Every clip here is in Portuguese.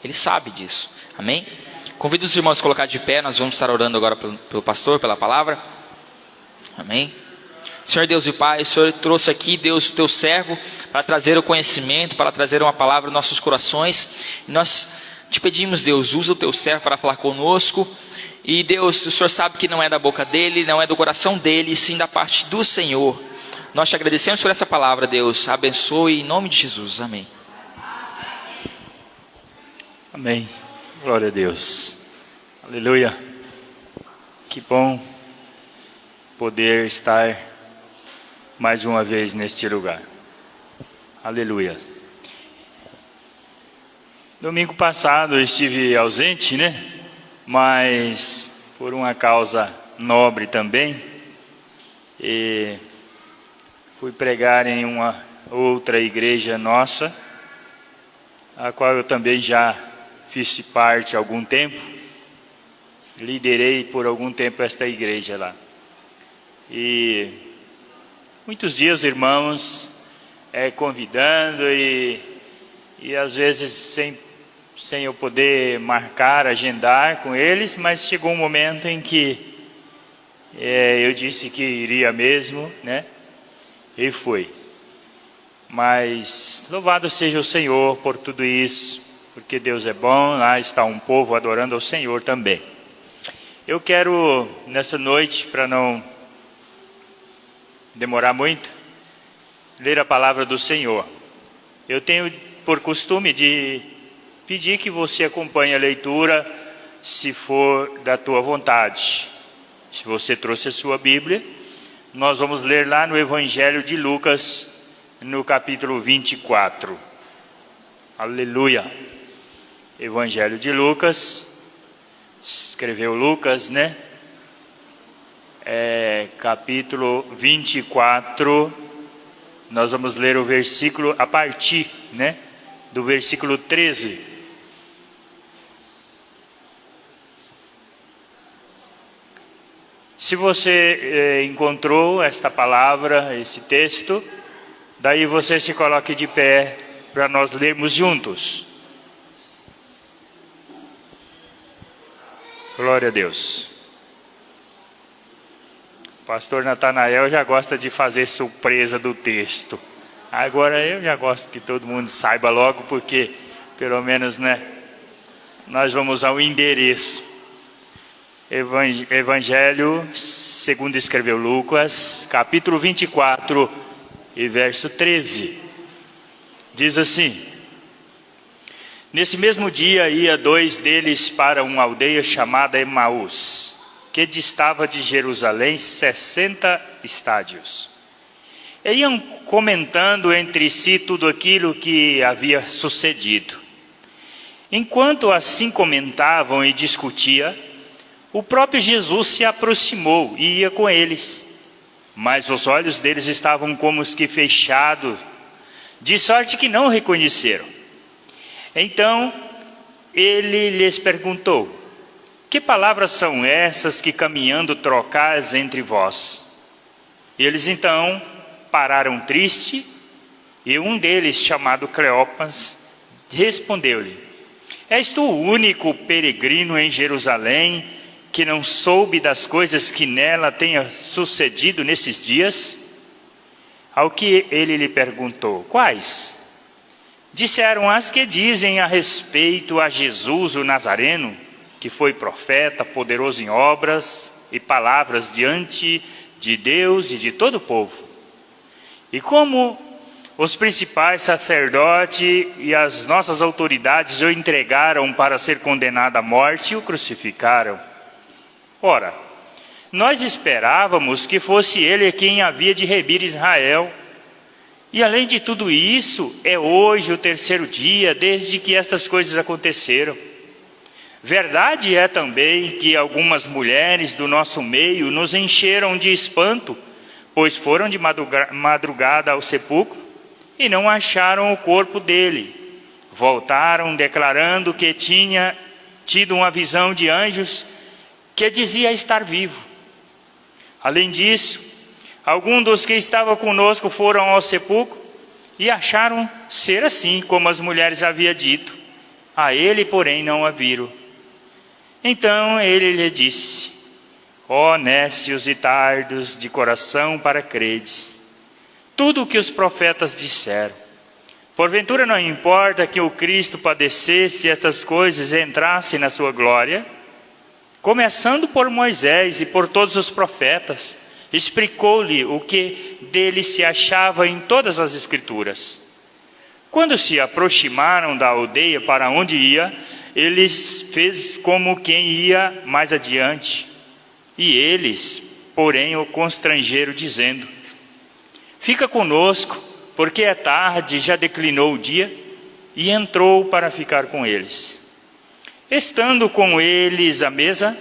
Ele sabe disso. Amém? Convido os irmãos a colocar de pé. Nós vamos estar orando agora pelo pastor, pela palavra. Amém? Senhor Deus e Pai, o Senhor trouxe aqui, Deus, o teu servo, para trazer o conhecimento, para trazer uma palavra aos nossos corações. E nós te pedimos, Deus, usa o teu servo para falar conosco. E Deus, o Senhor sabe que não é da boca dele, não é do coração dele, e sim da parte do Senhor. Nós te agradecemos por essa palavra, Deus. Abençoe em nome de Jesus. Amém. Amém. Glória a Deus. Aleluia. Que bom poder estar mais uma vez neste lugar. Aleluia. Domingo passado eu estive ausente, né? Mas por uma causa nobre também. E fui pregar em uma outra igreja nossa, a qual eu também já fiz parte há algum tempo. Liderei por algum tempo esta igreja lá. E muitos dias, irmãos, convidando e às vezes sem eu poder marcar, agendar com eles, mas chegou um momento em que eu disse que iria mesmo, né? E fui. Mas louvado seja o Senhor por tudo isso, porque Deus é bom, lá está um povo adorando ao Senhor também. Eu quero, nessa noite, para não demorar muito, ler a palavra do Senhor. Eu tenho por costume de pedir que você acompanhe a leitura, se for da tua vontade. Se você trouxe a sua Bíblia, nós vamos ler lá no Evangelho de Lucas, no capítulo 24. Aleluia. Evangelho de Lucas, escreveu Lucas, né? Capítulo 24, nós vamos ler o versículo a partir, né? Do versículo 13. Se você encontrou esta palavra, esse texto, daí você se coloque de pé para nós lermos juntos. Glória a Deus. O pastor Natanael já gosta de fazer surpresa do texto. Agora eu já gosto que todo mundo saiba logo, porque pelo menos, né, nós vamos ao endereço. Evangelho segundo escreveu Lucas, capítulo 24 e verso 13. Diz assim: Nesse mesmo dia ia dois deles para uma aldeia chamada Emaús, que distava de Jerusalém 60 estádios. E iam comentando entre si tudo aquilo que havia sucedido. Enquanto assim comentavam e discutiam, o próprio Jesus se aproximou e ia com eles. Mas os olhos deles estavam como os que fechados, de sorte que não o reconheceram. Então ele lhes perguntou: Que palavras são essas que caminhando trocais entre vós? Eles então pararam triste, e um deles, chamado Cleopas, respondeu-lhe: És tu o único peregrino em Jerusalém que não soube das coisas que nela tenha sucedido nesses dias? Ao que ele lhe perguntou: Quais? Disseram as que dizem a respeito a Jesus o Nazareno, que foi profeta, poderoso em obras e palavras diante de Deus e de todo o povo. E como os principais sacerdotes e as nossas autoridades o entregaram para ser condenado à morte e o crucificaram. Ora, nós esperávamos que fosse ele quem havia de remir Israel. E além de tudo isso, é hoje o terceiro dia desde que estas coisas aconteceram. Verdade é também que algumas mulheres do nosso meio nos encheram de espanto, pois foram de madrugada ao sepulcro e não acharam o corpo dele. Voltaram declarando que tinha tido uma visão de anjos que dizia estar vivo. Além disso, alguns dos que estavam conosco foram ao sepulcro e acharam ser assim como as mulheres haviam dito. A ele, porém, não a viram. Então ele lhe disse: ó nécios e tardos de coração para credes tudo o que os profetas disseram. Porventura não importa que o Cristo padecesse essas coisas e entrasse na sua glória? Começando por Moisés e por todos os profetas, explicou-lhe o que dele se achava em todas as Escrituras. Quando se aproximaram da aldeia para onde ia, ele fez como quem ia mais adiante. E eles, porém, o constrangeram, dizendo: fica conosco, porque é tarde, já declinou o dia. E entrou para ficar com eles. Estando com eles à mesa,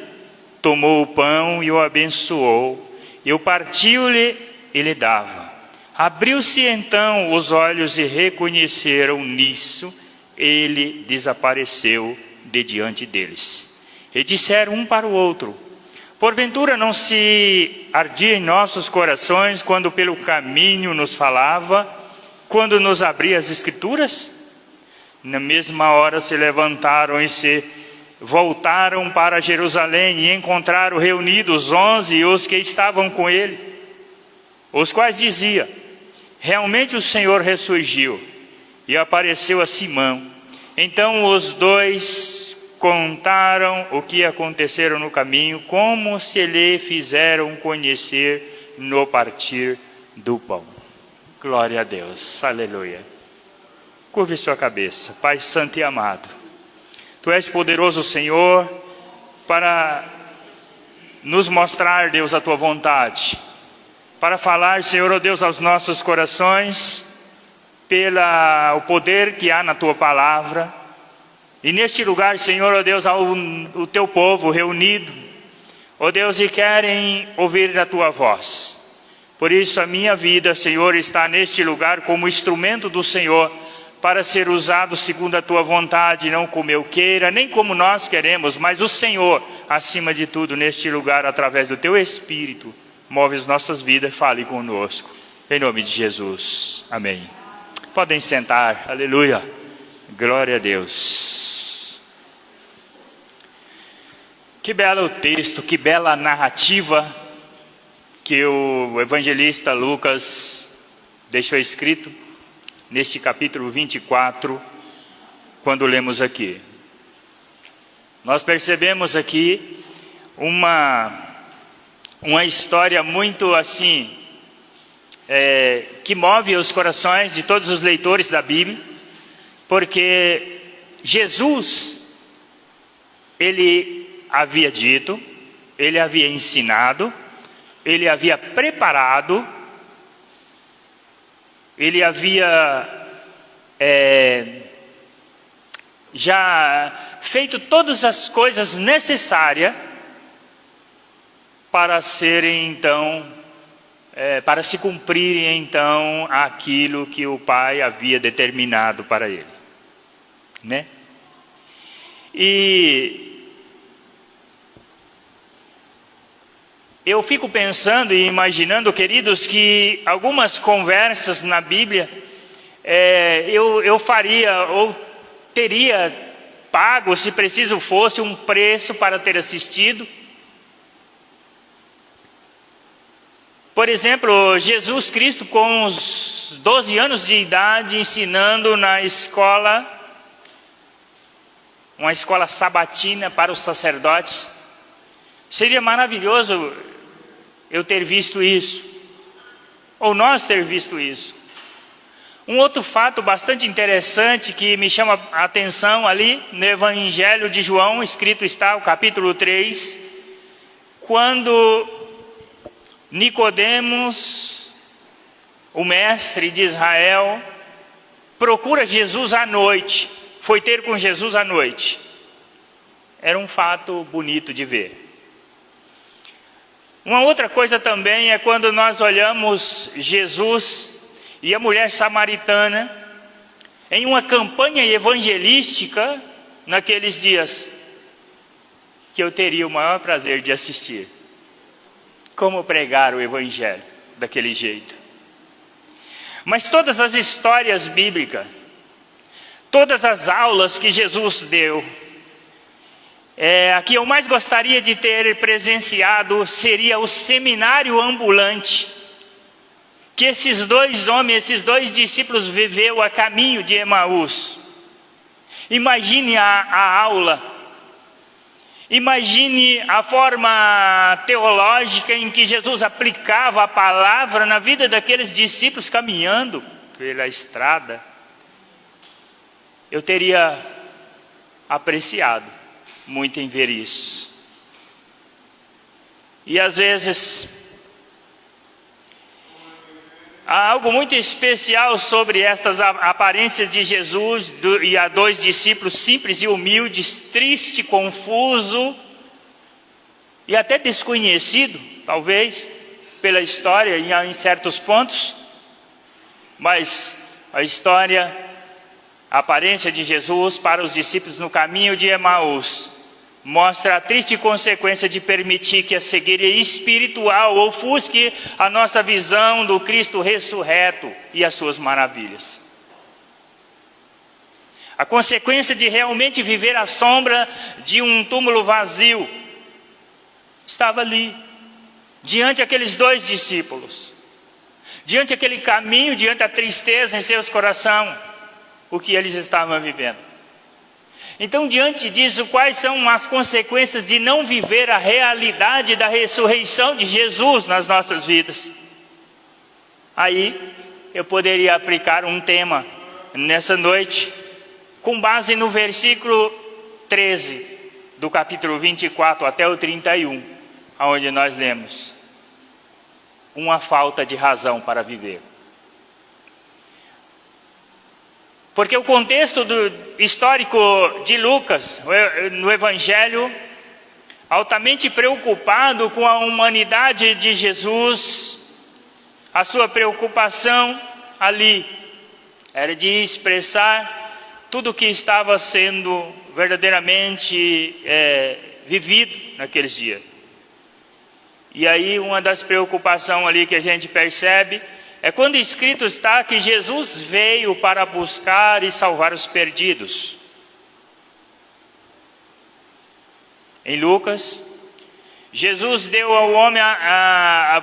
tomou o pão e o abençoou, e o partiu-lhe e lhe dava. Abriu-se então os olhos e reconheceram nisso, ele desapareceu de diante deles. E disseram um para o outro: porventura não se ardia em nossos corações quando pelo caminho nos falava, quando nos abria as Escrituras? Na mesma hora se levantaram e se voltaram para Jerusalém e encontraram reunidos 11 e os que estavam com ele, os quais dizia: realmente o Senhor ressurgiu e apareceu a Simão. Então os dois contaram o que aconteceram no caminho, como se lhe fizeram conhecer no partir do pão. Glória a Deus, aleluia. Curve sua cabeça. Pai santo e amado, Tu és poderoso, Senhor, para nos mostrar, Deus, a Tua vontade, para falar, Senhor, ó Deus, aos nossos corações, pelo poder que há na Tua palavra. E neste lugar, Senhor, ó Deus, há o Teu povo reunido, ó Deus, e querem ouvir a Tua voz. Por isso a minha vida, Senhor, está neste lugar como instrumento do Senhor, para ser usado segundo a Tua vontade, não como eu queira, nem como nós queremos, mas o Senhor, acima de tudo, neste lugar, através do Teu Espírito, move as nossas vidas, fale conosco. Em nome de Jesus. Amém. Podem sentar. Aleluia. Glória a Deus. Que belo texto, que bela narrativa que o evangelista Lucas deixou escrito neste capítulo 24, quando lemos aqui. Nós percebemos aqui uma história muito assim, que move os corações de todos os leitores da Bíblia, porque Jesus, ele havia dito, ele havia ensinado, ele havia preparado, ele havia já feito todas as coisas necessárias para serem então, para se cumprirem então aquilo que o Pai havia determinado para ele, né? E eu fico pensando e imaginando, queridos, que algumas conversas na Bíblia eu faria ou teria pago, se preciso fosse, um preço para ter assistido. Por exemplo, Jesus Cristo com os 12 anos de idade ensinando na escola, uma escola sabatina para os sacerdotes. Seria maravilhoso eu ter visto isso, ou nós ter visto isso. Um outro fato bastante interessante que me chama a atenção ali no Evangelho de João, escrito está o capítulo 3, quando Nicodemos, o mestre de Israel, procura Jesus à noite, foi ter com Jesus à noite. Era um fato bonito de ver. Uma outra coisa também é quando nós olhamos Jesus e a mulher samaritana em uma campanha evangelística naqueles dias, que eu teria o maior prazer de assistir. Como pregar o evangelho daquele jeito. Mas todas as histórias bíblicas, todas as aulas que Jesus deu. A que eu mais gostaria de ter presenciado seria o seminário ambulante que esses dois homens, esses dois discípulos viveu a caminho de Emaús. Imagine a aula, imagine a forma teológica em que Jesus aplicava a palavra na vida daqueles discípulos caminhando pela estrada. Eu teria apreciado muito em ver isso. E às vezes há algo muito especial sobre estas aparências de Jesus e a dois discípulos simples e humildes, triste, confuso e até desconhecido, talvez, pela história em certos pontos. Mas a história, a aparência de Jesus para os discípulos no caminho de Emaús mostra a triste consequência de permitir que a cegueira espiritual ofusque a nossa visão do Cristo ressurreto e as suas maravilhas. A consequência de realmente viver à sombra de um túmulo vazio estava ali, diante daqueles dois discípulos, diante daquele caminho, diante da tristeza em seus corações, o que eles estavam vivendo. Então, diante disso, quais são as consequências de não viver a realidade da ressurreição de Jesus nas nossas vidas? Aí, eu poderia aplicar um tema nessa noite, com base no versículo 13 do capítulo 24 até o 31, onde nós lemos: uma falta de razão para viver. Porque o contexto histórico de Lucas, no Evangelho, altamente preocupado com a humanidade de Jesus, a sua preocupação ali era de expressar tudo o que estava sendo verdadeiramente vivido naqueles dias. E aí uma das preocupações ali que a gente percebe é quando escrito está que Jesus veio para buscar e salvar os perdidos. Em Lucas, Jesus deu ao homem a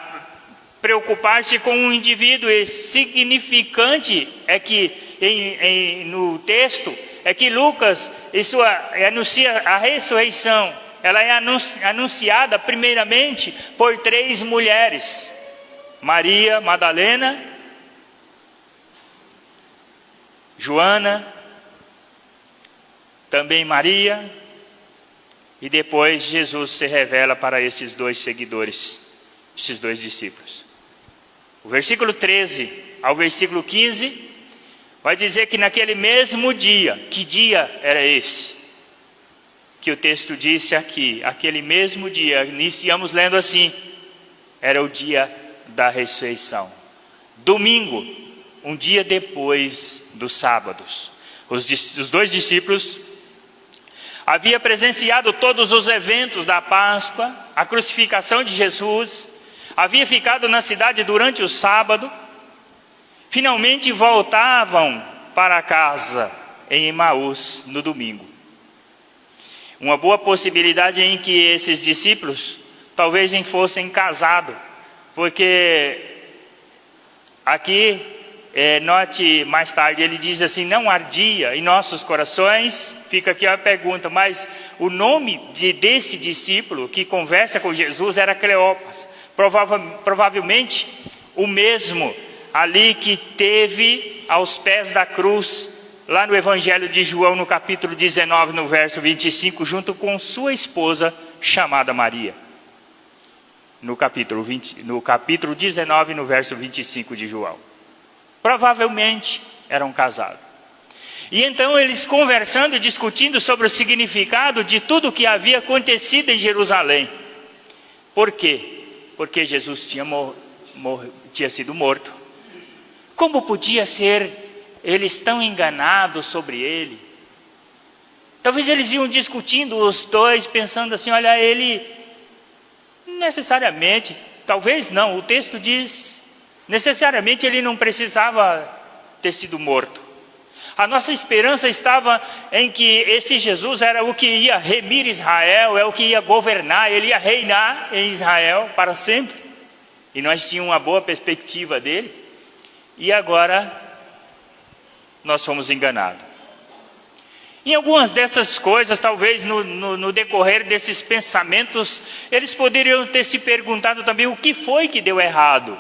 preocupar-se com um indivíduo, e significante é que no texto é que Lucas anuncia a ressurreição. Ela é anunciada primeiramente por 3 mulheres: Maria Madalena, Joana, também Maria, e depois Jesus se revela para esses 2 seguidores, esses 2 discípulos. O versículo 13 ao versículo 15 vai dizer que naquele mesmo dia, que dia era esse? Que o texto disse aqui, aquele mesmo dia, iniciamos lendo assim: era o dia da ressurreição. Domingo, um dia depois dos sábados. Os 2 discípulos haviam presenciado todos os eventos da Páscoa, a crucificação de Jesus, havia ficado na cidade durante o sábado, finalmente voltavam para casa em Emaús no domingo. Uma boa possibilidade em que esses discípulos talvez nem fossem casados, porque aqui, note mais tarde, ele diz assim: não ardia em nossos corações. Fica aqui a pergunta, mas o nome desse discípulo que conversa com Jesus era Cleopas, provavelmente o mesmo ali que teve aos pés da cruz, lá no Evangelho de João, no capítulo 19, no verso 25, junto com sua esposa chamada Maria. No capítulo 19, no verso 25 de João. Provavelmente eram casados. E então eles conversando e discutindo sobre o significado de tudo o que havia acontecido em Jerusalém. Por quê? Porque Jesus tinha sido morto. Como podia ser eles tão enganados sobre ele? Talvez eles iam discutindo os 2, pensando assim: olha, ele necessariamente, talvez não, o texto diz, necessariamente ele não precisava ter sido morto. A nossa esperança estava em que esse Jesus era o que ia remir Israel, é o que ia governar, ele ia reinar em Israel para sempre. E nós tínhamos uma boa perspectiva dele. E agora nós fomos enganados. Em algumas dessas coisas, talvez no decorrer desses pensamentos, eles poderiam ter se perguntado também o que foi que deu errado.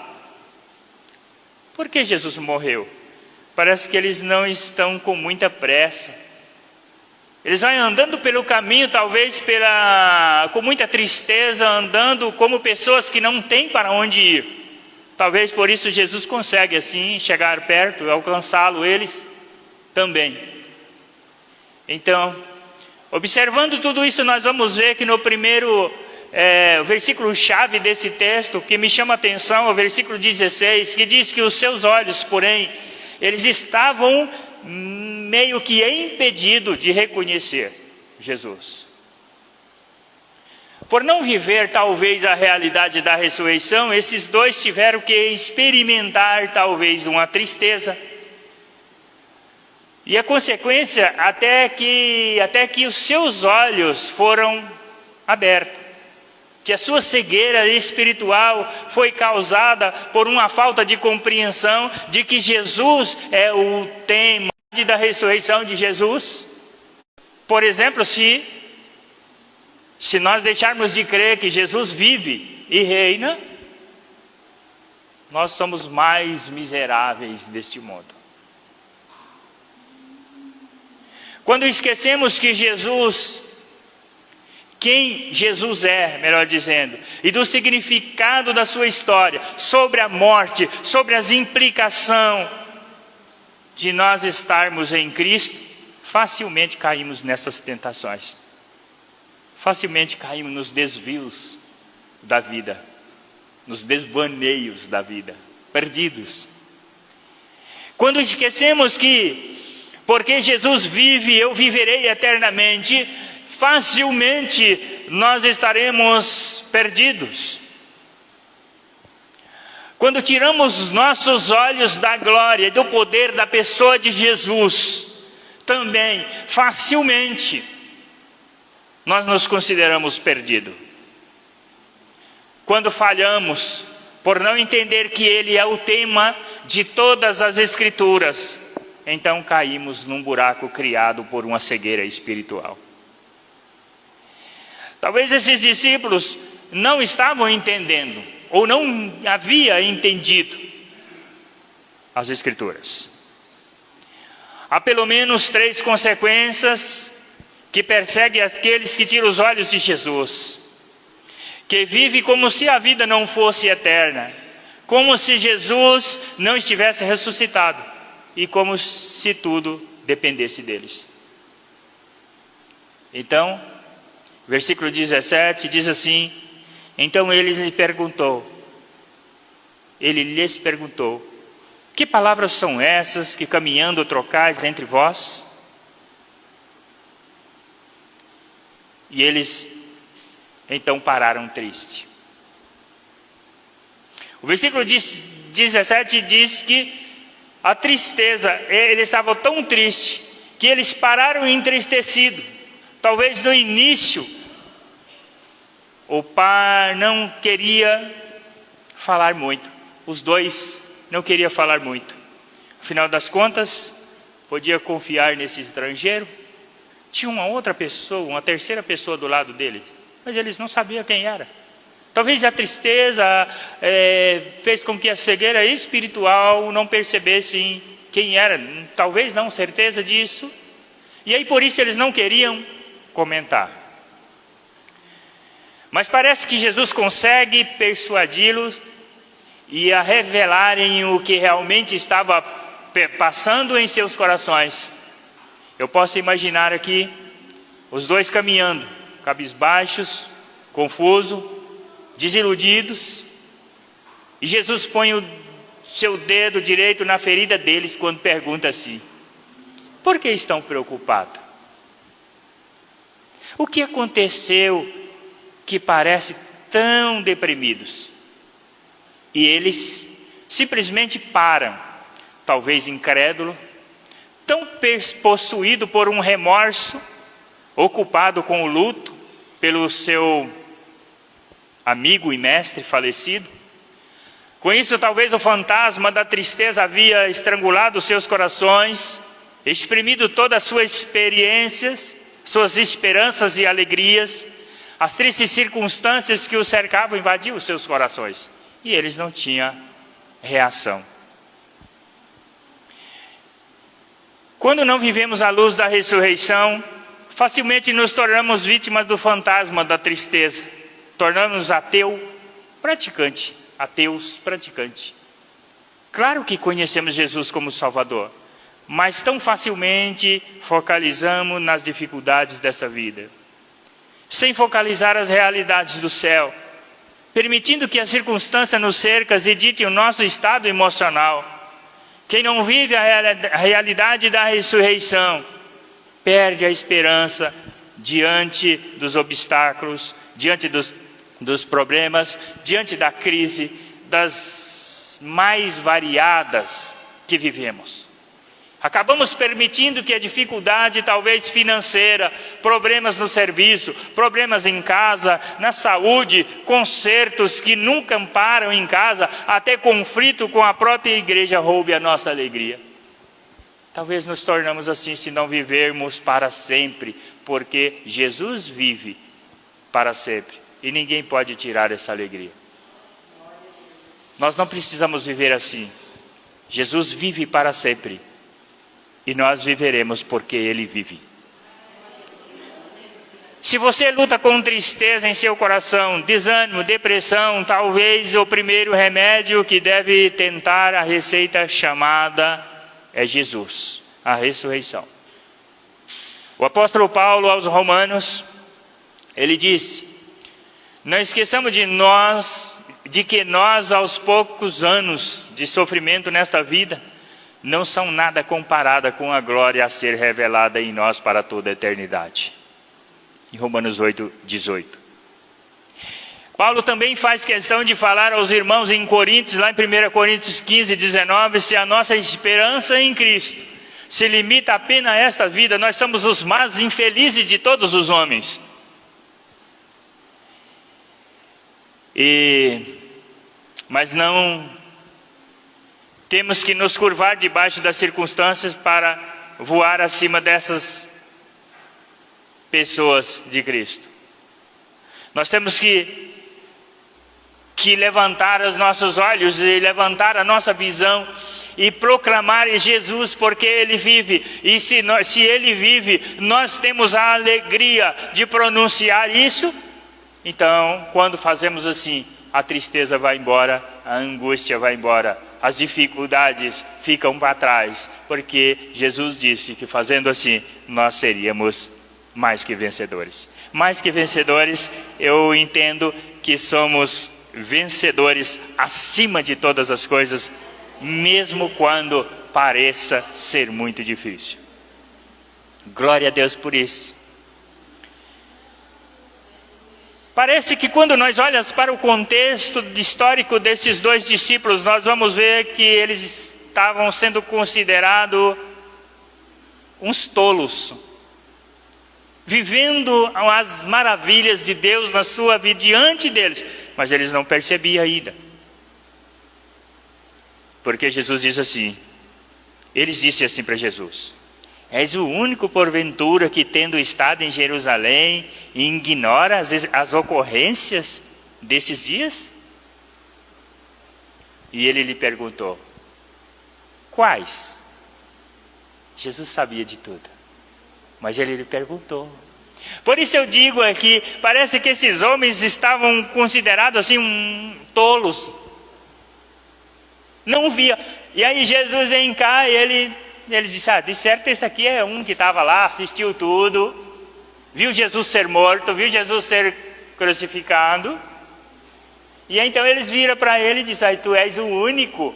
Por que Jesus morreu? Parece que eles não estão com muita pressa. Eles vão andando pelo caminho, talvez com muita tristeza, andando como pessoas que não têm para onde ir. Talvez por isso Jesus consegue assim chegar perto, alcançá-lo eles também. Então, observando tudo isso, nós vamos ver que no primeiro versículo-chave desse texto, que me chama a atenção, é o versículo 16, que diz que os seus olhos, porém, eles estavam meio que impedidos de reconhecer Jesus. Por não viver talvez a realidade da ressurreição, esses dois tiveram que experimentar talvez uma tristeza. E a consequência, até que os seus olhos foram abertos. Que a sua cegueira espiritual foi causada por uma falta de compreensão de que Jesus é o tema da ressurreição de Jesus. Por exemplo, se nós deixarmos de crer que Jesus vive e reina, nós somos mais miseráveis deste mundo. Quando esquecemos que quem Jesus é, melhor dizendo, e do significado da sua história, sobre a morte, sobre as implicações de nós estarmos em Cristo, facilmente caímos nessas tentações. Facilmente caímos nos desvios da vida, nos desvaneios da vida, perdidos. Quando esquecemos que, porque Jesus vive, eu viverei eternamente, facilmente nós estaremos perdidos. Quando tiramos nossos olhos da glória e do poder da pessoa de Jesus, também facilmente nós nos consideramos perdidos. Quando falhamos por não entender que Ele é o tema de todas as Escrituras, então caímos num buraco criado por uma cegueira espiritual. Talvez esses discípulos não estavam entendendo, ou não havia entendido as Escrituras. Há pelo menos 3 consequências que perseguem aqueles que tiram os olhos de Jesus, que vive como se a vida não fosse eterna, como se Jesus não estivesse ressuscitado, e como se tudo dependesse deles. Então, versículo 17 diz assim: então ele lhes perguntou, que palavras são essas que caminhando trocais entre vós? E eles então pararam triste. O versículo 17 diz que a tristeza, eles estavam tão tristes que eles pararam entristecidos. Talvez no início o pai não queria falar muito, os dois não queriam falar muito. Afinal das contas, podia confiar nesse estrangeiro. Tinha uma outra pessoa, uma terceira pessoa do lado dele, mas eles não sabiam quem era. Talvez a tristeza fez com que a cegueira espiritual não percebessem quem era. Talvez não, certeza disso. E aí por isso eles não queriam comentar. Mas parece que Jesus consegue persuadi-los e a revelarem o que realmente estava passando em seus corações. Eu posso imaginar aqui os dois caminhando, cabisbaixos, confusos, desiludidos, e Jesus põe o seu dedo direito na ferida deles quando pergunta assim: por que estão preocupados? O que aconteceu que parece tão deprimidos? E eles simplesmente param, talvez incrédulo, tão possuído por um remorso, ocupado com o luto pelo seu amigo e mestre falecido. Com isso, talvez o fantasma da tristeza havia estrangulado seus corações, exprimido todas as suas experiências, suas esperanças e alegrias. As tristes circunstâncias que o cercavam invadiam os seus corações. E eles não tinham reação. Quando não vivemos à luz da ressurreição, facilmente nos tornamos vítimas do fantasma da tristeza. Tornamos ateus praticante. Claro que conhecemos Jesus como Salvador, mas tão facilmente focalizamos nas dificuldades dessa vida, sem focalizar as realidades do céu, permitindo que as circunstâncias nos cercam e ditem o nosso estado emocional. Quem não vive a realidade da ressurreição, perde a esperança diante dos obstáculos, diante dos problemas, diante da crise, das mais variadas que vivemos. Acabamos permitindo que a dificuldade, talvez financeira, problemas no serviço, problemas em casa, na saúde, concertos que nunca param em casa, até conflito com a própria igreja roube a nossa alegria. Talvez nos tornamos assim se não vivermos para sempre, porque Jesus vive para sempre e ninguém pode tirar essa alegria. Nós não precisamos viver assim. Jesus vive para sempre. E nós viveremos porque Ele vive. Se você luta com tristeza em seu coração, desânimo, depressão, talvez o primeiro remédio que deve tentar a receita chamada é Jesus, a ressurreição. O apóstolo Paulo aos Romanos, ele disse: não esqueçamos de que nós aos poucos anos de sofrimento nesta vida, não são nada comparada com a glória a ser revelada em nós para toda a eternidade. Em Romanos 8, 18. Paulo também faz questão de falar aos irmãos em Coríntios, lá em 1 Coríntios 15, 19, se a nossa esperança em Cristo se limita apenas a esta vida, nós somos os mais infelizes de todos os homens. Mas não temos que nos curvar debaixo das circunstâncias para voar acima dessas pessoas de Cristo. Nós temos que levantar os nossos olhos e levantar a nossa visão e proclamar Jesus, porque Ele vive. E se Ele vive, nós temos a alegria de pronunciar isso. Então, quando fazemos assim, a tristeza vai embora, a angústia vai embora, as dificuldades ficam para trás, porque Jesus disse que fazendo assim, nós seríamos mais que vencedores. Mais que vencedores, eu entendo que somos vencedores acima de todas as coisas, mesmo quando pareça ser muito difícil. Glória a Deus por isso. Parece que quando nós olhamos para o contexto histórico desses dois discípulos, nós vamos ver que eles estavam sendo considerados uns tolos, vivendo as maravilhas de Deus na sua vida diante deles, mas eles não percebiam ainda. Porque Jesus diz assim, eles disseram assim para Jesus: és o único porventura que, tendo estado em Jerusalém, ignora as ocorrências desses dias? E ele lhe perguntou: quais? Jesus sabia de tudo, mas ele lhe perguntou. Por isso eu digo aqui, parece que esses homens estavam considerados assim tolos. Não via. E aí Jesus vem cá e eles disseram: de certo esse aqui é um que estava lá, assistiu tudo, viu Jesus ser morto, viu Jesus ser crucificado. E então eles viram para ele e disseram: tu és o único,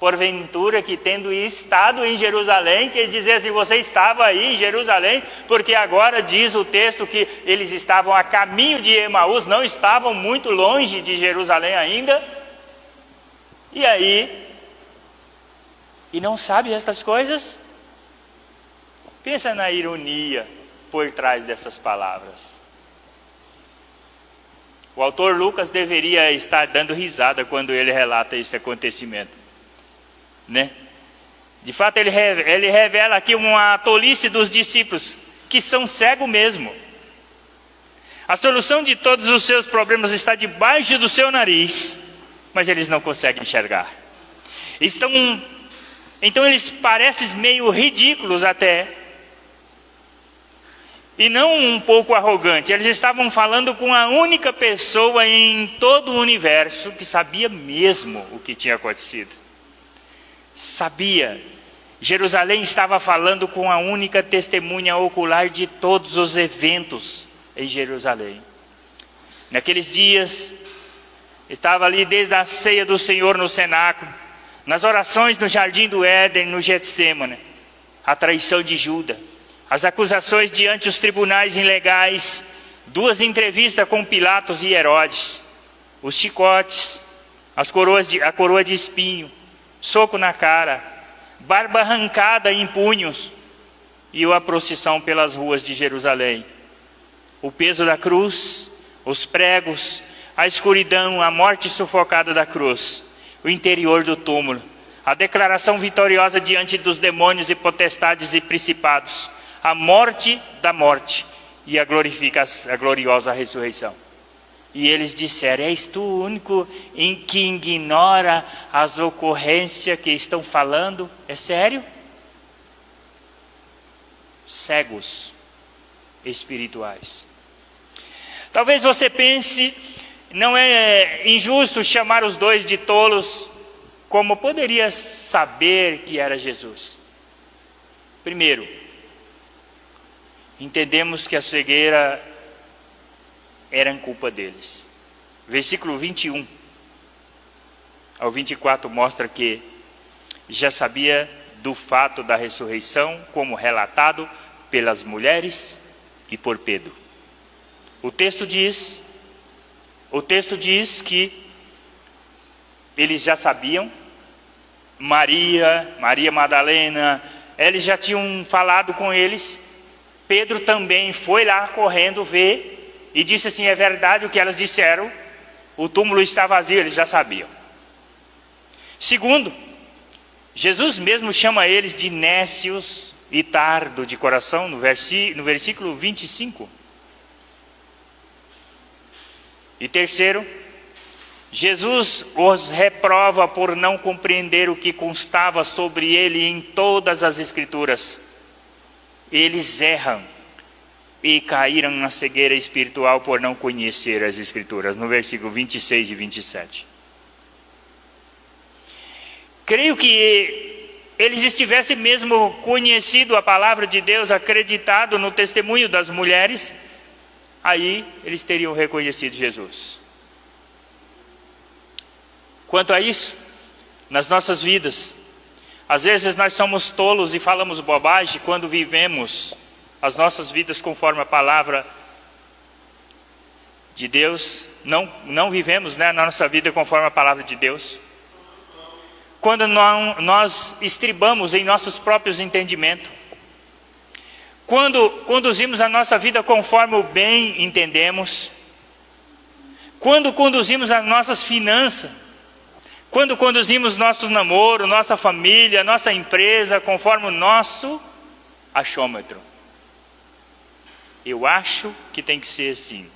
porventura, que tendo estado em Jerusalém, quer dizer assim, você estava aí em Jerusalém, porque agora diz o texto que eles estavam a caminho de Emaús, não estavam muito longe de Jerusalém ainda. E aí, e não sabe estas coisas? Pensa na ironia por trás dessas palavras. O autor Lucas deveria estar dando risada quando ele relata esse acontecimento, né? De fato, ele revela aqui uma tolice dos discípulos, que são cegos mesmo. A solução de todos os seus problemas está debaixo do seu nariz, mas eles não conseguem enxergar. Então eles parecem meio ridículos até, e não um pouco arrogantes. Eles estavam falando com a única pessoa em todo o universo que sabia mesmo o que tinha acontecido. Sabia. Jerusalém estava falando com a única testemunha ocular de todos os eventos em Jerusalém. Naqueles dias, estava ali desde a ceia do Senhor no cenáculo, nas orações no jardim do Éden, no Getsêmani, a traição de Judas, as acusações diante os tribunais ilegais, 2 entrevistas com Pilatos e Herodes, os chicotes, a coroa de espinho, soco na cara, barba arrancada em punhos e a procissão pelas ruas de Jerusalém. O peso da cruz, os pregos, a escuridão, a morte sufocada da cruz, o interior do túmulo, a declaração vitoriosa diante dos demônios e potestades e principados, a morte da morte e a gloriosa ressurreição. E eles disseram: és tu o único em que ignora as ocorrências que estão falando? É sério? Cegos espirituais. Talvez você pense, não é injusto chamar os dois de tolos, como poderia saber que era Jesus? Primeiro, entendemos que a cegueira era culpa deles. Versículo 21 ao 24 mostra que já sabia do fato da ressurreição, como relatado pelas mulheres e por Pedro. O texto diz que eles já sabiam. Maria Madalena, eles já tinham falado com eles. Pedro também foi lá correndo ver e disse assim: é verdade o que elas disseram, o túmulo está vazio, eles já sabiam. Segundo, Jesus mesmo chama eles de nécios e tardo de coração, no versículo 25. E terceiro, Jesus os reprova por não compreender o que constava sobre ele em todas as Escrituras. Eles erram e caíram na cegueira espiritual por não conhecer as Escrituras, no versículo 26 e 27. Creio que eles estivessem mesmo conhecido a palavra de Deus, acreditado no testemunho das mulheres, aí eles teriam reconhecido Jesus. Quanto a isso, nas nossas vidas, às vezes nós somos tolos e falamos bobagem quando vivemos as nossas vidas conforme a palavra de Deus. Não vivemos, na nossa vida conforme a palavra de Deus. Quando nós estribamos em nossos próprios entendimentos. Quando conduzimos a nossa vida conforme o bem entendemos. Quando conduzimos as nossas finanças. Quando conduzimos nosso namoro, nossa família, nossa empresa, conforme o nosso achômetro. Eu acho que tem que ser assim.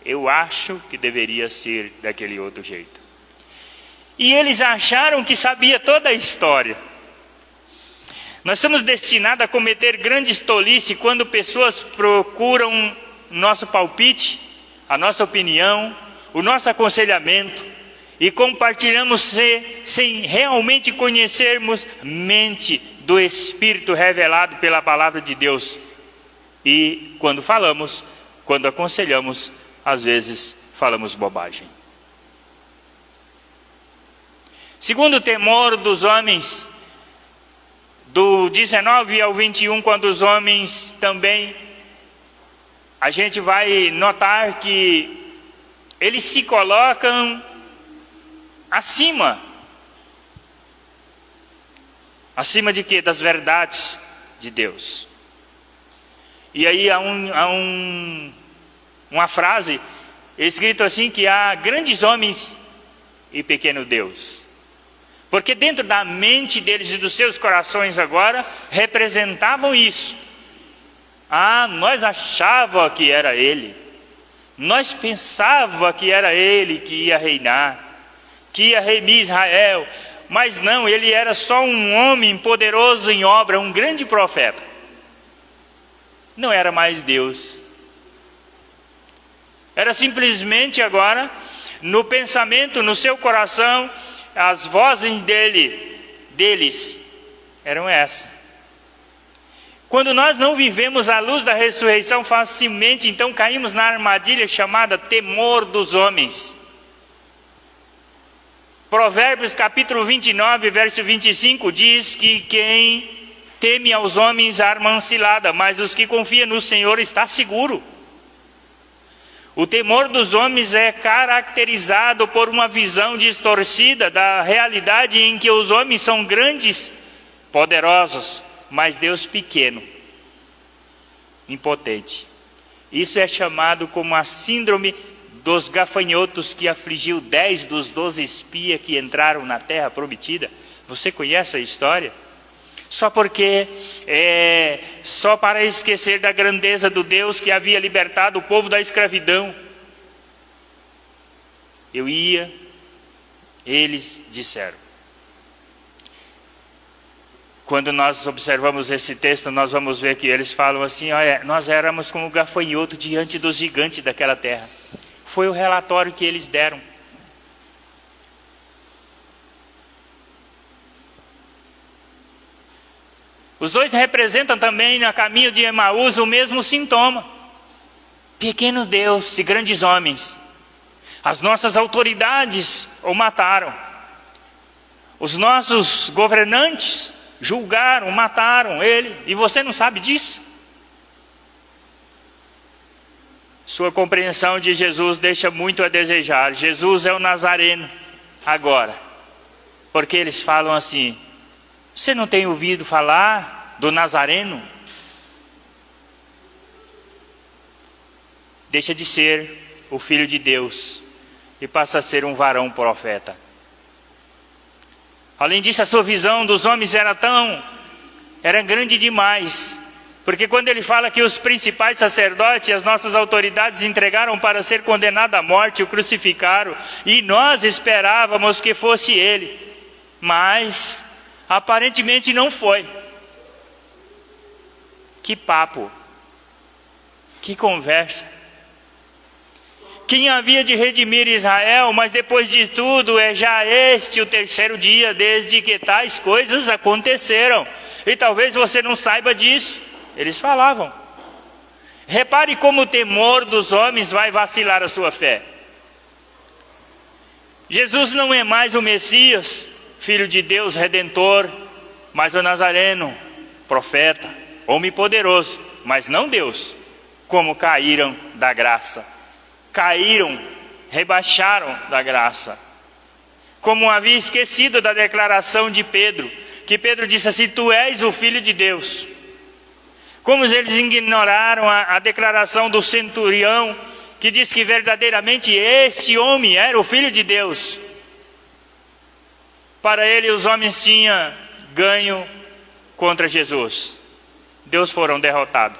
Eu acho que deveria ser daquele outro jeito. E eles acharam que sabia toda a história. Nós estamos destinados a cometer grandes tolices quando pessoas procuram nosso palpite, a nossa opinião, o nosso aconselhamento, e compartilhamos sem realmente conhecermos mente do Espírito revelado pela palavra de Deus. E quando falamos, quando aconselhamos, às vezes falamos bobagem. Segundo o temor dos homens, do 19 ao 21, quando os homens também, a gente vai notar que eles se colocam acima de quê? Das verdades de Deus. E aí há uma frase escrito assim, que há grandes homens e pequeno Deus. Porque dentro da mente deles e dos seus corações agora, representavam isso. Nós achava que era ele. Nós pensava que era ele que ia reinar, que ia remir Israel. Mas não, ele era só um homem poderoso em obra, um grande profeta. Não era mais Deus. Era simplesmente agora, no pensamento, no seu coração, as vozes deles eram essas. Quando nós não vivemos a luz da ressurreição, facilmente então caímos na armadilha chamada temor dos homens. Provérbios capítulo 29, verso 25 diz que quem teme aos homens arma cilada, mas os que confiam no Senhor está seguro. O temor dos homens é caracterizado por uma visão distorcida da realidade em que os homens são grandes, poderosos, mas Deus pequeno, impotente. Isso é chamado como a síndrome dos gafanhotos que afligiu 10 dos 12 espias que entraram na terra prometida. Você conhece a história? Só para esquecer da grandeza do Deus que havia libertado o povo da escravidão. Eles disseram. Quando nós observamos esse texto, nós vamos ver que eles falam assim, olha, nós éramos como gafanhoto diante dos gigantes daquela terra. Foi o relatório que eles deram. Os dois representam também no caminho de Emaús o mesmo sintoma. Pequeno Deus e grandes homens. As nossas autoridades o mataram. Os nossos governantes julgaram, mataram ele. E você não sabe disso? Sua compreensão de Jesus deixa muito a desejar. Jesus é o Nazareno agora. Porque eles falam assim, você não tem ouvido falar do Nazareno? Deixa de ser o Filho de Deus e passa a ser um varão profeta. Além disso, a sua visão dos homens era grande demais. Porque quando ele fala que os principais sacerdotes e as nossas autoridades entregaram para ser condenado à morte, o crucificaram, e nós esperávamos que fosse ele. Mas aparentemente não foi. Que papo, que conversa. Quem havia de redimir Israel, mas depois de tudo é já este o terceiro dia desde que tais coisas aconteceram. E talvez você não saiba disso. Eles falavam. Repare como o temor dos homens vai vacilar a sua fé. Jesus não é mais o Messias, Filho de Deus, Redentor, mas o Nazareno, profeta, homem poderoso, mas não Deus. Como caíram da graça. Caíram, rebaixaram da graça. Como havia esquecido da declaração de Pedro, que Pedro disse assim, tu és o Filho de Deus. Como eles ignoraram a declaração do centurião, que diz que verdadeiramente este homem era o Filho de Deus. Para ele os homens tinham ganho contra Jesus. Deus foram derrotados.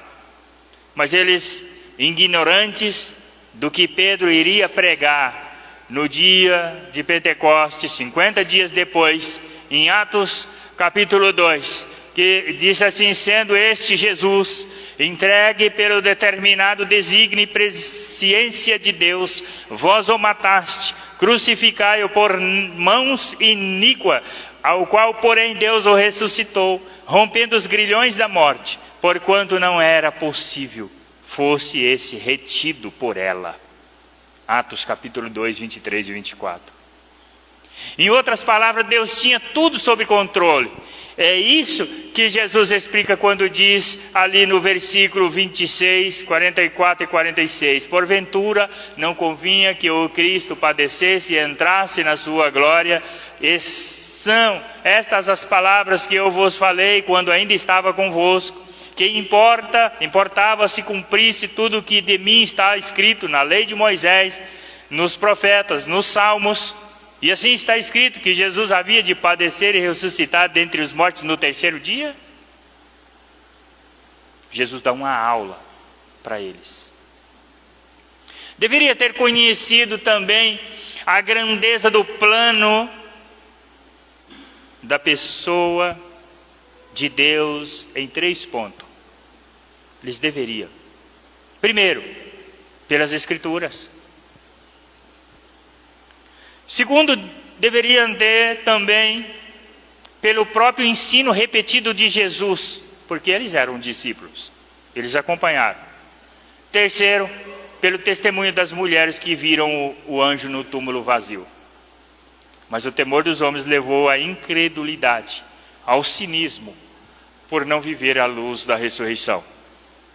Mas eles, ignorantes do que Pedro iria pregar no dia de Pentecostes, 50 dias depois, em Atos capítulo 2, que diz assim, sendo este Jesus entregue pelo determinado desígnio e presciência de Deus, vós o mataste, crucificai-o por mãos iníquas, ao qual porém Deus o ressuscitou, rompendo os grilhões da morte, porquanto não era possível fosse esse retido por ela. Atos capítulo 2, 23 e 24. Em outras palavras, Deus tinha tudo sob controle. É isso que Jesus explica quando diz ali no versículo 26, 44 e 46. Porventura não convinha que o Cristo padecesse e entrasse na sua glória. E são estas as palavras que eu vos falei quando ainda estava convosco, porque importava se cumprisse tudo o que de mim está escrito na lei de Moisés, nos profetas, nos salmos. E assim está escrito que Jesus havia de padecer e ressuscitar dentre os mortos no terceiro dia. Jesus dá uma aula para eles. Deveria ter conhecido também a grandeza do plano da pessoa de Deus em 3 pontos. Eles deveriam. Primeiro, pelas Escrituras. Segundo, deveriam ter também pelo próprio ensino repetido de Jesus, porque eles eram discípulos, eles acompanharam. Terceiro, pelo testemunho das mulheres que viram o anjo no túmulo vazio. Mas o temor dos homens levou à incredulidade, ao cinismo, por não viver à luz da ressurreição.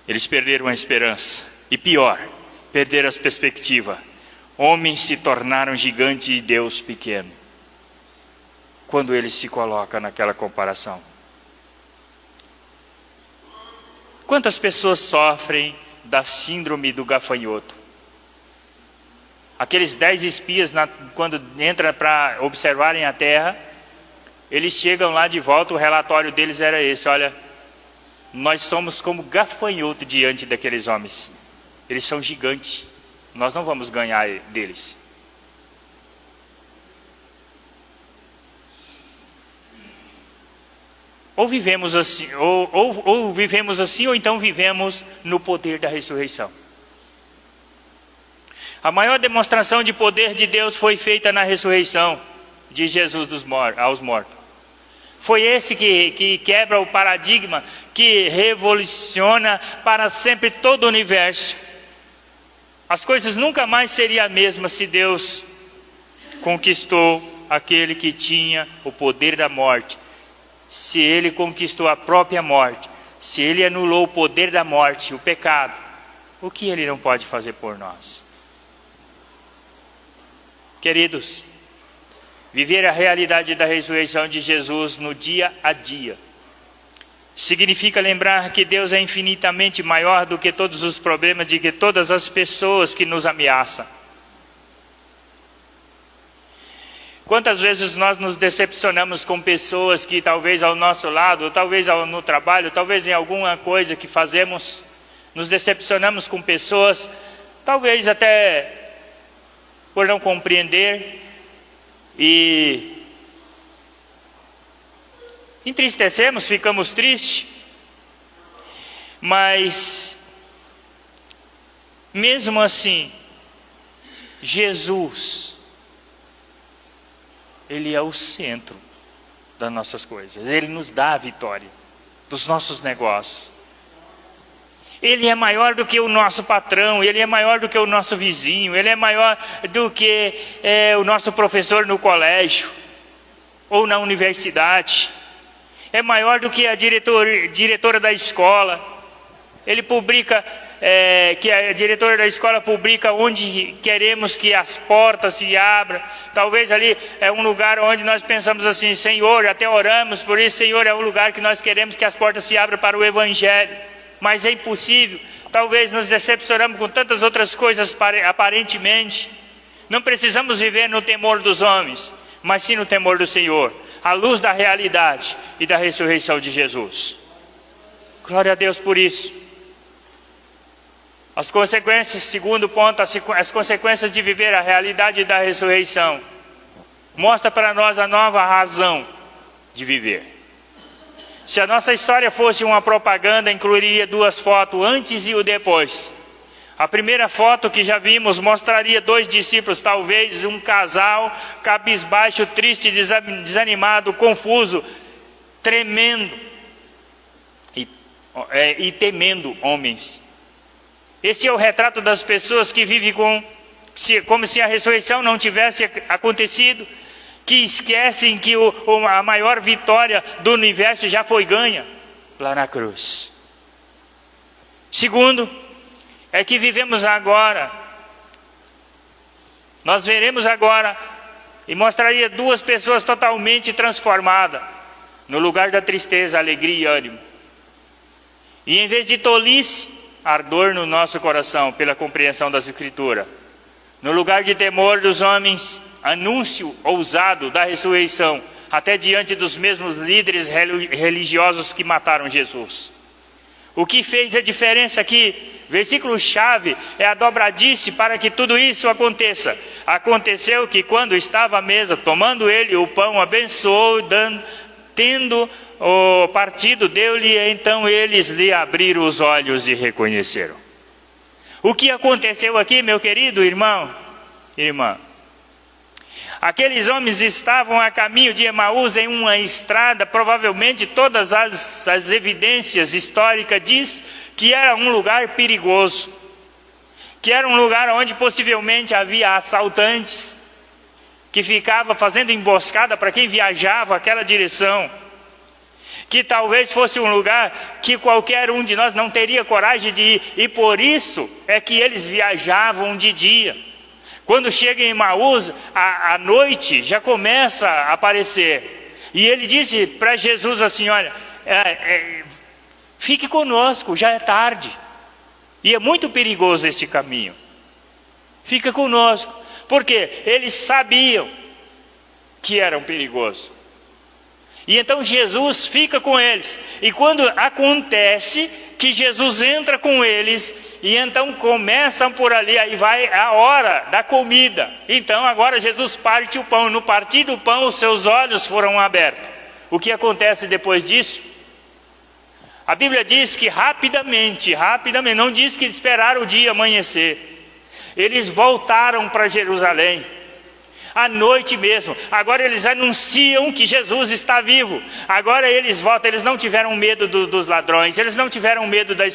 Eles perderam a esperança, e pior, perderam a perspectiva. Homens se tornaram gigantes e Deus pequeno, quando ele se coloca naquela comparação. Quantas pessoas sofrem da síndrome do gafanhoto? Aqueles 10 espias, quando entram para observarem a terra, eles chegam lá de volta, o relatório deles era esse: olha, nós somos como gafanhoto diante daqueles homens. Eles são gigantes, nós não vamos ganhar deles. Ou vivemos assim, ou vivemos assim, ou então vivemos no poder da ressurreição. A maior demonstração de poder de Deus foi feita na ressurreição de Jesus aos mortos. Foi esse que quebra o paradigma, que revoluciona para sempre todo o universo. As coisas nunca mais seriam a mesma se Deus conquistou aquele que tinha o poder da morte. Se ele conquistou a própria morte, se ele anulou o poder da morte, o pecado, o que ele não pode fazer por nós? Queridos, viver a realidade da ressurreição de Jesus no dia a dia significa lembrar que Deus é infinitamente maior do que todos os problemas, de que todas as pessoas que nos ameaçam. Quantas vezes nós nos decepcionamos com pessoas que talvez ao nosso lado, ou talvez no trabalho, talvez em alguma coisa que fazemos, nos decepcionamos com pessoas, talvez até por não compreender, e entristecemos, ficamos tristes. Mas mesmo assim, Jesus, ele é o centro das nossas coisas. Ele nos dá a vitória dos nossos negócios. Ele é maior do que o nosso patrão, ele é maior do que o nosso vizinho, ele é maior do que o nosso professor no colégio ou na universidade. É maior do que a diretora da escola. Ele publica, que a diretora da escola publica onde queremos que as portas se abram. Talvez ali é um lugar onde nós pensamos assim: Senhor, até oramos por isso, Senhor, é um lugar que nós queremos que as portas se abram para o Evangelho. Mas é impossível. Talvez nos decepcionamos com tantas outras coisas aparentemente. Não precisamos viver no temor dos homens, mas sim no temor do Senhor, à luz da realidade e da ressurreição de Jesus. Glória a Deus por isso. As consequências, segundo ponto, as consequências de viver a realidade da ressurreição, mostra para nós a nova razão de viver. Se a nossa história fosse uma propaganda, incluiria 2 fotos, antes e o depois. A primeira foto que já vimos mostraria 2 discípulos, talvez um casal, cabisbaixo, triste, desanimado, confuso, tremendo e temendo homens. Esse é o retrato das pessoas que vivem como se a ressurreição não tivesse acontecido, que esquecem que a maior vitória do universo já foi ganha lá na cruz. Segundo, é que vivemos agora. Nós veremos agora, e mostraria 2 pessoas totalmente transformadas, no lugar da tristeza, alegria e ânimo. E em vez de tolice, ardor no nosso coração pela compreensão das Escrituras. No lugar de temor dos homens, anúncio ousado da ressurreição, até diante dos mesmos líderes religiosos que mataram Jesus. O que fez a diferença aqui, versículo-chave, é a dobradice para que tudo isso aconteça. Aconteceu que quando estava à mesa, tomando ele o pão, abençoou, tendo o partido, deu-lhe, então eles lhe abriram os olhos e reconheceram. O que aconteceu aqui, meu querido irmão, irmã? Aqueles homens estavam a caminho de Emaús em uma estrada, provavelmente todas as evidências históricas diz que era um lugar perigoso, que era um lugar onde possivelmente havia assaltantes, que ficava fazendo emboscada para quem viajava aquela direção, que talvez fosse um lugar que qualquer um de nós não teria coragem de ir, e por isso é que eles viajavam de dia. Quando chega em Emaús, a noite já começa a aparecer. E ele disse para Jesus assim, olha, fique conosco, já é tarde. E é muito perigoso este caminho. Fica conosco. Porque eles sabiam que eram perigosos. E então Jesus fica com eles. E quando acontece que Jesus entra com eles, e então começam por ali, aí vai a hora da comida. Então agora Jesus parte o pão. No partir do pão, os seus olhos foram abertos. O que acontece depois disso? A Bíblia diz que rapidamente, não diz que esperaram o dia amanhecer. Eles voltaram para Jerusalém. À noite mesmo. Agora eles anunciam que Jesus está vivo. Agora eles voltam. Eles não tiveram medo dos ladrões. Eles não tiveram medo da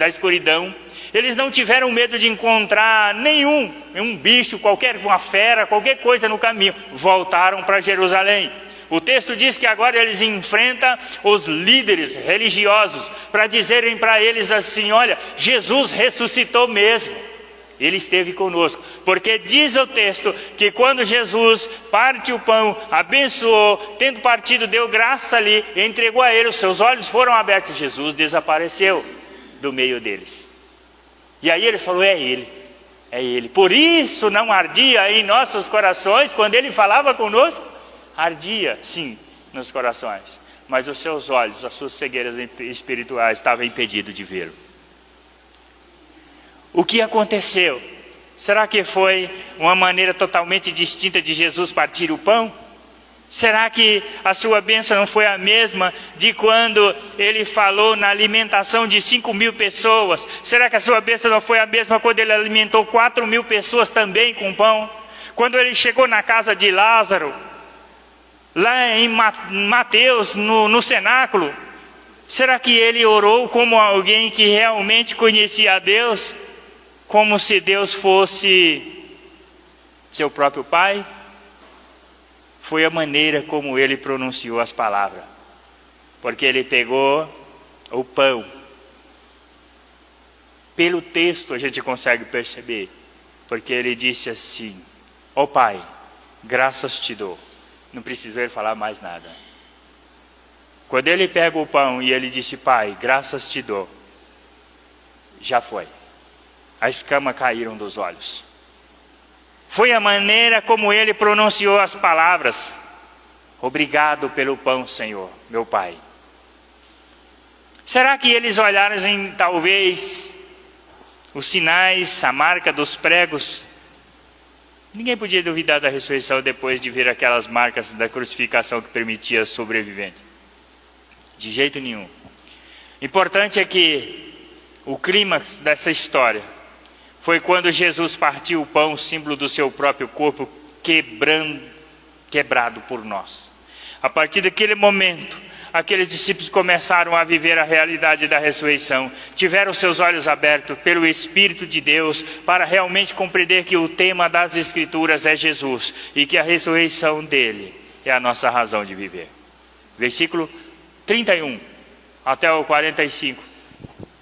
escuridão. Eles não tiveram medo de encontrar um bicho, uma fera, qualquer coisa no caminho. Voltaram para Jerusalém. O texto diz que agora eles enfrentam os líderes religiosos para dizerem para eles assim, olha, Jesus ressuscitou mesmo. Ele esteve conosco, porque diz o texto que quando Jesus parte o pão, abençoou, tendo partido, deu graça ali, entregou a ele, os seus olhos foram abertos, Jesus desapareceu do meio deles. E aí ele falou, é ele. Por isso não ardia em nossos corações, quando ele falava conosco, ardia sim nos corações, mas os seus olhos, as suas cegueiras espirituais estavam impedidos de vê-lo. O que aconteceu? Será que foi uma maneira totalmente distinta de Jesus partir o pão? Será que a sua bênção não foi a mesma de quando ele falou na alimentação de 5.000 pessoas? Será que a sua bênção não foi a mesma quando ele alimentou 4.000 pessoas também com pão? Quando ele chegou na casa de Lázaro, lá em Mateus, no cenáculo, será que ele orou como alguém que realmente conhecia a Deus? Como se Deus fosse seu próprio Pai? Foi a maneira como ele pronunciou as palavras. Porque ele pegou o pão. Pelo texto a gente consegue perceber. Porque ele disse assim, ó Pai, graças te dou. Não precisou ele falar mais nada. Quando ele pega o pão e ele disse, Pai, graças te dou. Já foi. As escamas caíram dos olhos. Foi a maneira como ele pronunciou as palavras. Obrigado pelo pão, Senhor, meu Pai. Será que eles olharam em talvez os sinais, a marca dos pregos? Ninguém podia duvidar da ressurreição depois de ver aquelas marcas da crucificação que permitia sobrevivente. De jeito nenhum. Importante é que o clímax dessa história foi quando Jesus partiu o pão, símbolo do seu próprio corpo, quebrado por nós. A partir daquele momento, aqueles discípulos começaram a viver a realidade da ressurreição. Tiveram seus olhos abertos pelo Espírito de Deus para realmente compreender que o tema das Escrituras é Jesus e que a ressurreição dele é a nossa razão de viver. Versículo 31 até o 45.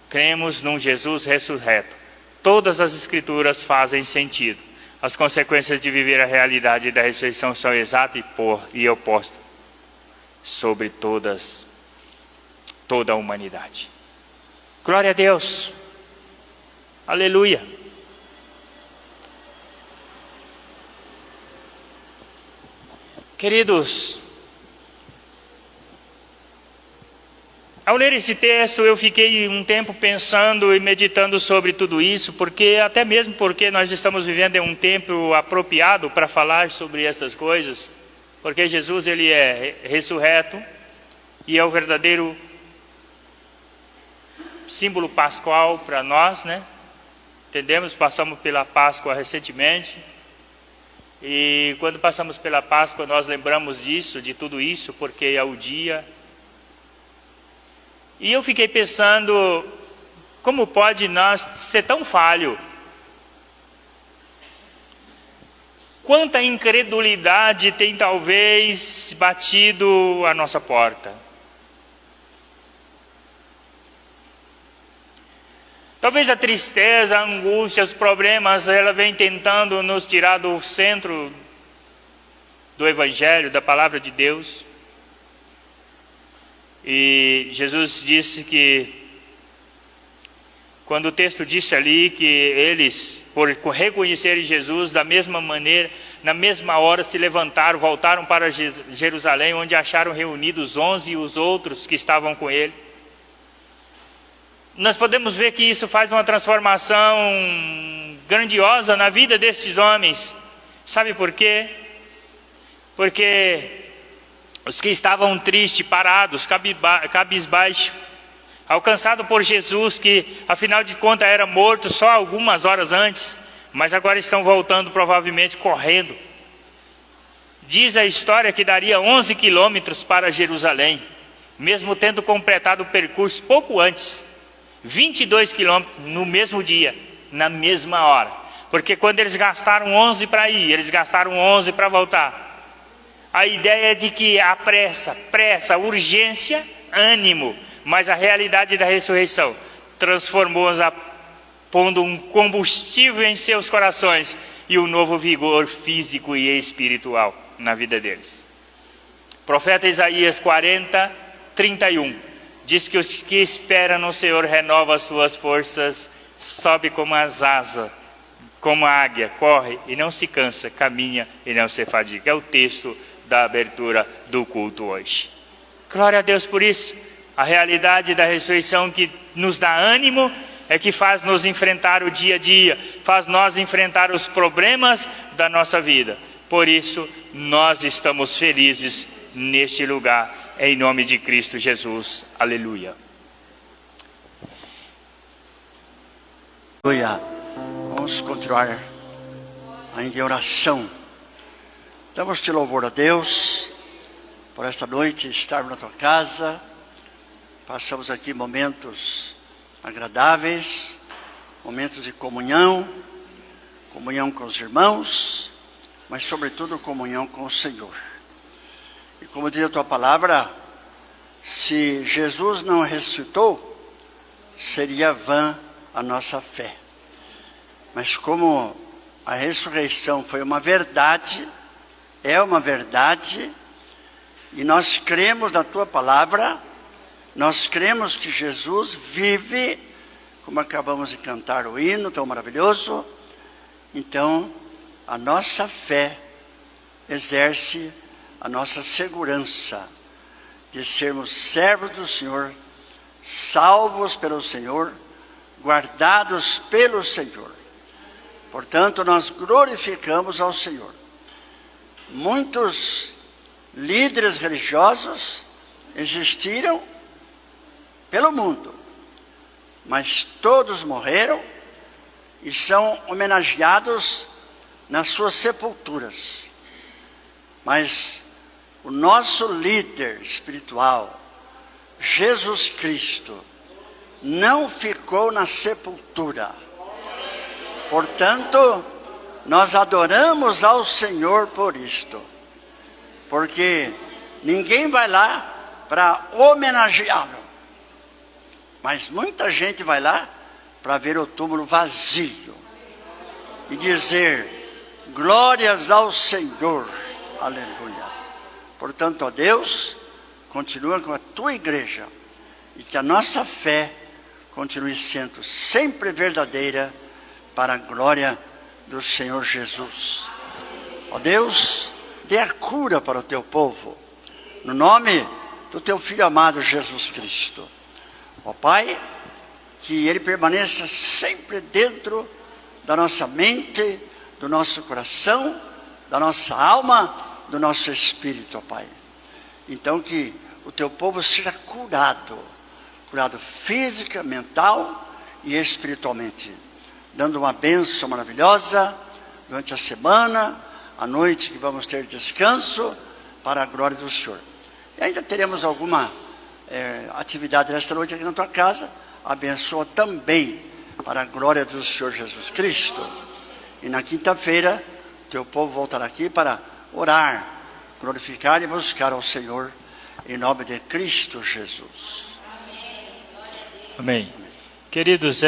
Cremos num Jesus ressurreto. Todas as Escrituras fazem sentido. As consequências de viver a realidade da ressurreição são exatas e opostas sobre toda a humanidade. Glória a Deus. Aleluia. Queridos, ao ler esse texto eu fiquei um tempo pensando e meditando sobre tudo isso, até mesmo porque nós estamos vivendo em um tempo apropriado para falar sobre estas coisas, porque Jesus ele é ressurreto e é o verdadeiro símbolo pascual para nós, né? Entendemos? Passamos pela Páscoa recentemente. E quando passamos pela Páscoa, nós lembramos disso, de tudo isso, porque é o dia. E eu fiquei pensando, como pode nós ser tão falho? Quanta incredulidade tem talvez batido a nossa porta? Talvez a tristeza, a angústia, os problemas, ela vem tentando nos tirar do centro do Evangelho, da Palavra de Deus. E Jesus disse que, quando o texto disse ali que eles, por reconhecerem Jesus, da mesma maneira, na mesma hora se levantaram, voltaram para Jerusalém, onde acharam reunidos 11 e os outros que estavam com ele. Nós podemos ver que isso faz uma transformação grandiosa na vida destes homens. Sabe por quê? Porque os que estavam tristes, parados, cabisbaixo, alcançados por Jesus, que afinal de contas era morto só algumas horas antes, mas agora estão voltando provavelmente correndo. Diz a história que daria 11 quilômetros para Jerusalém, mesmo tendo completado o percurso pouco antes. 22 quilômetros no mesmo dia, na mesma hora. Porque quando eles gastaram 11 para ir, eles gastaram 11 para voltar. A ideia é de que a pressa, urgência, ânimo, mas a realidade da ressurreição transformou-os, pondo um combustível em seus corações e um novo vigor físico e espiritual na vida deles. Profeta Isaías 40, 31. Diz que os que esperam no Senhor renovam as suas forças, sobe como as asas, como a águia, corre e não se cansa, caminha e não se fadiga. É o texto da abertura do culto hoje. Glória a Deus por isso. A realidade da ressurreição que nos dá ânimo é que faz nos enfrentar o dia a dia, faz nós enfrentar os problemas da nossa vida. Por isso, nós estamos felizes neste lugar. Em nome de Cristo Jesus. Aleluia. Aleluia. Vamos continuar ainda em oração. Damos-te louvor a Deus por esta noite estarmos na tua casa. Passamos aqui momentos agradáveis, momentos de comunhão com os irmãos, mas sobretudo comunhão com o Senhor. E como diz a tua palavra, se Jesus não ressuscitou, seria vã a nossa fé. Mas como a ressurreição foi uma verdade, é uma verdade, e nós cremos na tua palavra, nós cremos que Jesus vive, como acabamos de cantar o hino tão maravilhoso, então a nossa fé exerce a nossa segurança de sermos servos do Senhor, salvos pelo Senhor, guardados pelo Senhor. Portanto, nós glorificamos ao Senhor. Muitos líderes religiosos existiram pelo mundo, mas todos morreram e são homenageados nas suas sepulturas. Mas o nosso líder espiritual, Jesus Cristo, não ficou na sepultura. Portanto, nós adoramos ao Senhor por isto. Porque ninguém vai lá para homenageá-lo. Mas muita gente vai lá para ver o túmulo vazio. E dizer, glórias ao Senhor. Aleluia. Portanto, ó Deus, continua com a tua igreja. E que a nossa fé continue sendo sempre verdadeira para a glória do Senhor Jesus. Ó Deus, dê a cura para o teu povo, no nome do teu Filho amado Jesus Cristo. Ó Pai, que Ele permaneça sempre dentro da nossa mente, do nosso coração, da nossa alma, do nosso espírito, ó Pai. Então que o teu povo seja curado física, mental e espiritualmente, dando uma bênção maravilhosa durante a semana, a noite que vamos ter descanso, para a glória do Senhor. E ainda teremos alguma atividade nesta noite aqui na tua casa. Abençoa também para a glória do Senhor Jesus Cristo. E na quinta-feira, teu povo voltará aqui para orar, glorificar e buscar ao Senhor, em nome de Cristo Jesus. Amém. Queridos,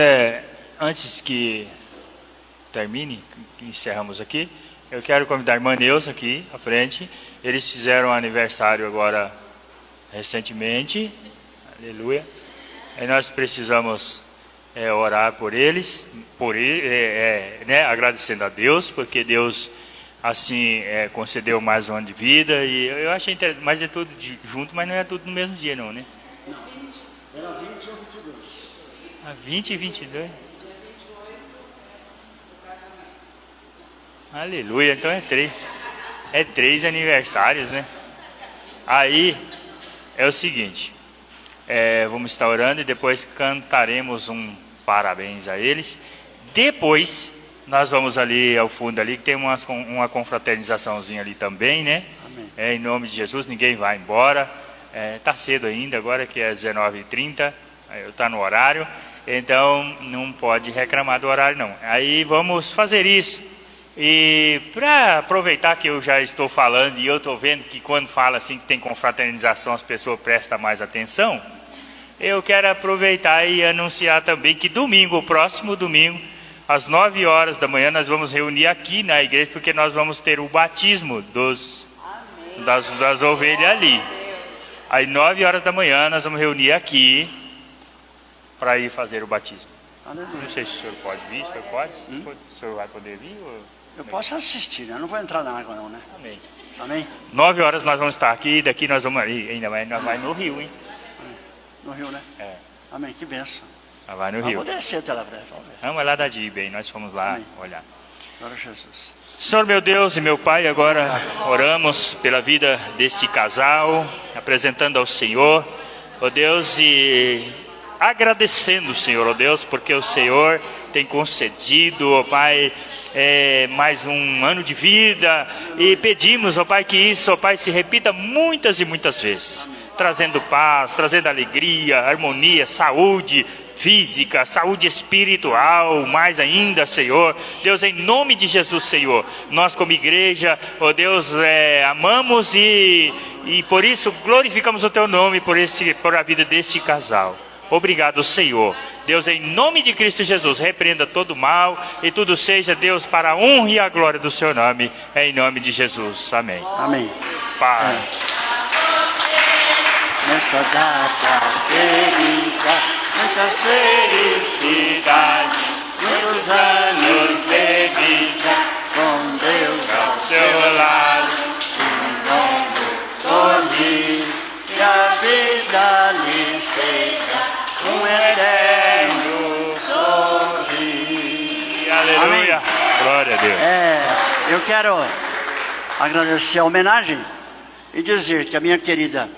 antes que termine, que encerramos aqui, eu quero convidar a irmã Neuza aqui à frente. Eles fizeram aniversário agora recentemente, aleluia. E nós precisamos orar por eles, agradecendo a Deus, porque Deus assim concedeu mais um ano de vida. E eu achei interessante, mas é tudo junto, mas não é tudo no mesmo dia não, né? Não, era 20 ou 22. 20 e 22? Aleluia, então é 3. É 3 aniversários, né? Aí é o seguinte, vamos estar orando e depois cantaremos um parabéns a eles. Depois nós vamos ali ao fundo ali, que tem uma confraternizaçãozinha ali também, né? Amém. Em nome de Jesus, ninguém vai embora. Tá cedo ainda, agora que é 19h30, está no horário, então não pode reclamar do horário não. Aí vamos fazer isso. E para aproveitar que eu já estou falando e eu estou vendo que quando fala assim que tem confraternização as pessoas prestam mais atenção, eu quero aproveitar e anunciar também que domingo, o próximo domingo, às 9 horas da manhã, nós vamos reunir aqui na igreja, porque nós vamos ter o batismo das ovelhas ali. Às 9 horas da manhã nós vamos reunir aqui para ir fazer o batismo. Aleluia. Não sei se o senhor pode vir, o senhor pode? O senhor vai poder vir? Eu posso assistir, né? Eu não vou entrar na água não, né? Amém. Amém? 9 horas nós vamos estar aqui, daqui nós vamos ali, ainda mais nós vai no Rio, hein? No Rio, né? Amém, que bênção. Nós vai no Vou Rio. descer até lá, vamos ver. Vamos lá da Dibe, aí nós fomos lá Amém. olhar. Glória a Jesus. Senhor meu Deus e meu Pai, agora oramos pela vida deste casal, apresentando ao Senhor, ó Deus, e agradecendo, Senhor, ó Deus, porque o Senhor tem concedido, ó Pai, mais um ano de vida, e pedimos, ó Pai, que isso, ó Pai, se repita muitas e muitas vezes, trazendo paz, trazendo alegria, harmonia, saúde física, saúde espiritual, mais ainda, Senhor. Deus, em nome de Jesus, Senhor, nós como igreja, ó Deus, amamos e por isso glorificamos o Teu nome por a vida deste casal. Obrigado, Senhor. Deus, em nome de Cristo Jesus, repreenda todo mal e tudo seja, Deus, para a honra e a glória do Seu nome, em nome de Jesus. Amém. Amém. Pai. Nesta data querida, muitas felicidades, muitos anos de vida, com Deus ao seu lado, um longo sorrir, que a vida lhe seja um eterno sorrir. Aleluia. Amém. Glória a Deus. Eu quero agradecer a homenagem e dizer que a minha querida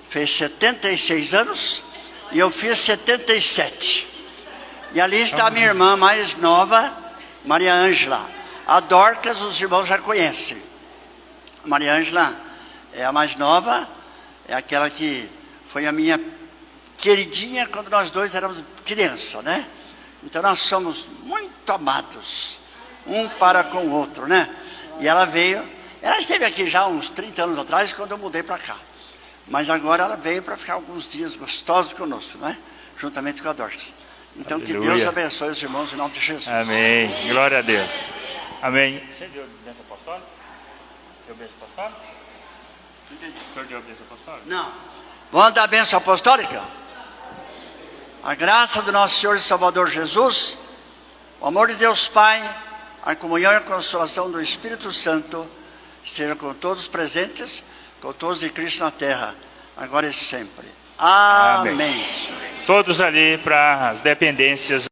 fez 76 anos e eu fiz 77. E ali está a minha irmã mais nova, Maria Ângela. A Dorcas os irmãos já conhecem. A Maria Ângela é a mais nova, é aquela que foi a minha queridinha quando nós dois éramos criança, né? Então nós somos muito amados, um para com o outro, né? E ela esteve aqui já uns 30 anos atrás, quando eu mudei para cá. Mas agora ela veio para ficar alguns dias gostosos conosco, né? Juntamente com a Dorcas. Então Aleluia. que Deus abençoe os irmãos em nome de Jesus. Amém. Glória a Deus. Amém. Você deu bênção apostólica? Deu bênção apostólica? Entendi. O senhor deu bênção apostólica? Não. Vamos dar a bênção apostólica? A graça do nosso Senhor e Salvador Jesus, o amor de Deus Pai, a comunhão e a consolação do Espírito Santo, seja com todos presentes, com todos de Cristo na terra, agora e sempre. Amém. Todos ali para as dependências.